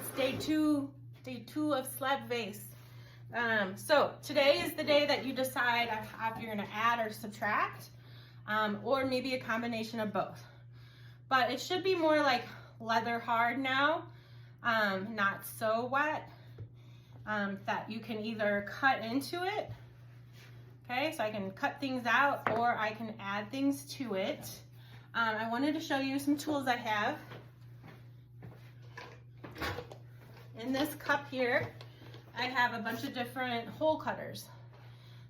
It's day two of Slab Vase. So today is the day that you decide if you're gonna add or subtract, or maybe a combination of both. But it should be more like leather hard now, not so wet, that you can either cut into it. Okay, so I can cut things out or I can add things to it. I wanted to show you some tools I have. In this cup here, I have a bunch of different hole cutters.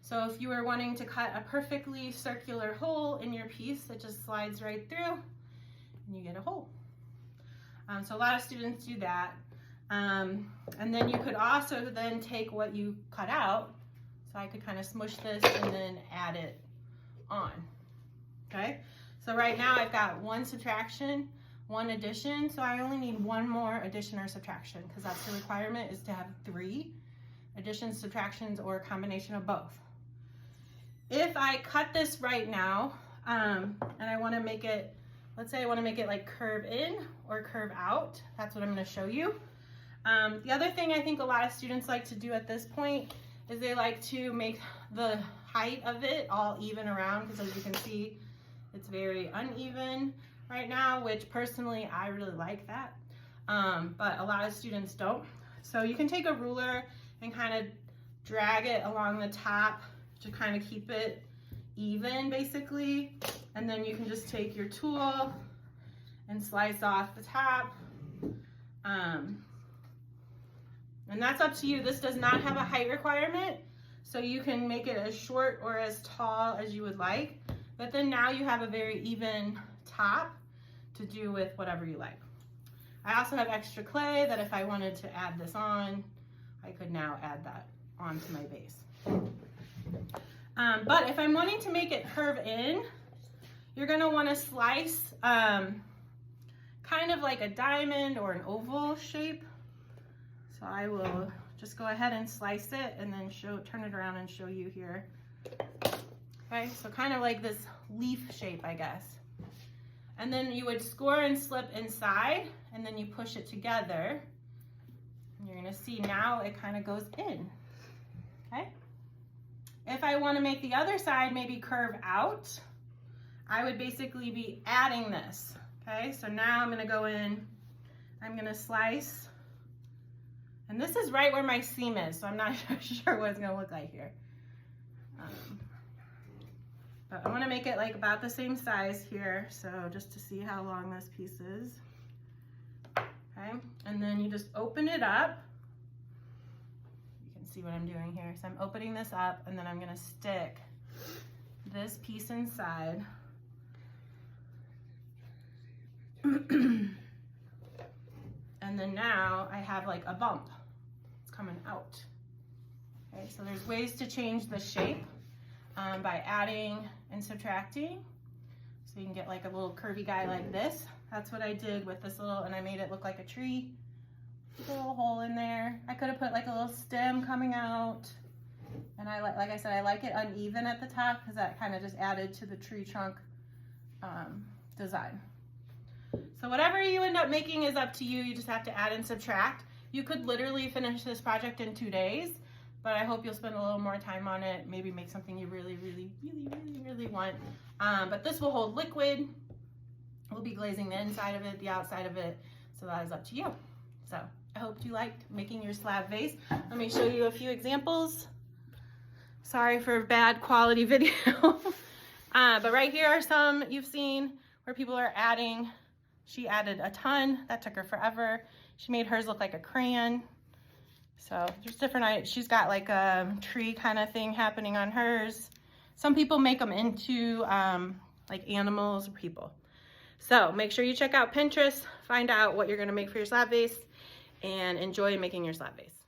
So if you were wanting to cut a perfectly circular hole in your piece, it just slides right through and you get a hole. So a lot of students do that. And then you could also then take what you cut out. So I could kind of smush this and then add it on. Okay, so right now I've got one subtraction, one addition, so I only need one more addition or subtraction because that's the requirement, is to have 3 additions, subtractions, or a combination of both. If I cut this right now, and I want to make it, let's say I want to make it like curve in or curve out, that's what I'm going to show you. The other thing I think a lot of students like to do at this point is they like to make the height of it all even around, because as you can see, it's very uneven right now, which personally I really like that, but a lot of students don't. So you can take a ruler and kind of drag it along the top to kind of keep it even basically, and then you can just take your tool and slice off the top. And that's up to you. This does not have a height requirement, so you can make it as short or as tall as you would like, but then now you have a very even top to do with whatever you like. I also have extra clay that if I wanted to add this on, I could now add that onto my base. But if I'm wanting to make it curve in, you're gonna wanna slice kind of like a diamond or an oval shape. So I will just go ahead and slice it and then turn it around and show you here. Okay, so kind of like this leaf shape, I guess. And then you would score and slip inside, and then you push it together. And you're gonna see now it kind of goes in, okay? If I wanna make the other side maybe curve out, I would basically be adding this, okay? So now I'm gonna go in, I'm gonna slice, and this is right where my seam is, so I'm not sure what it's gonna look like here. But I wanna make it like about the same size here, so just to see how long this piece is. Okay, and then you just open it up. You can see what I'm doing here. So I'm opening this up, and then I'm gonna stick this piece inside. And then now I have like a bump. It's coming out. Okay, so there's ways to change the shape by adding and subtracting. So you can get like a little curvy guy like this. That's what I did with this little, and I made it look like a tree. Put a little hole in there. I could have put like a little stem coming out. And like I said, I like it uneven at the top because that kind of just added to the tree trunk design. So whatever you end up making is up to you. You just have to add and subtract. You could literally finish this project in 2 days, but I hope you'll spend a little more time on it. Maybe make something you really want. But this will hold liquid. We'll be glazing the inside of it, the outside of it. So that is up to you. So I hope you liked making your slab vase. Let me show you a few examples. Sorry for bad quality video. But right here are some you've seen where people are adding. She added a ton. That took her forever. She made hers look like a crayon. So there's different, she's got like a tree kind of thing happening on hers. Some people make them into like animals or people. So make sure you check out Pinterest, find out what you're gonna make for your slab vase, and enjoy making your slab vase.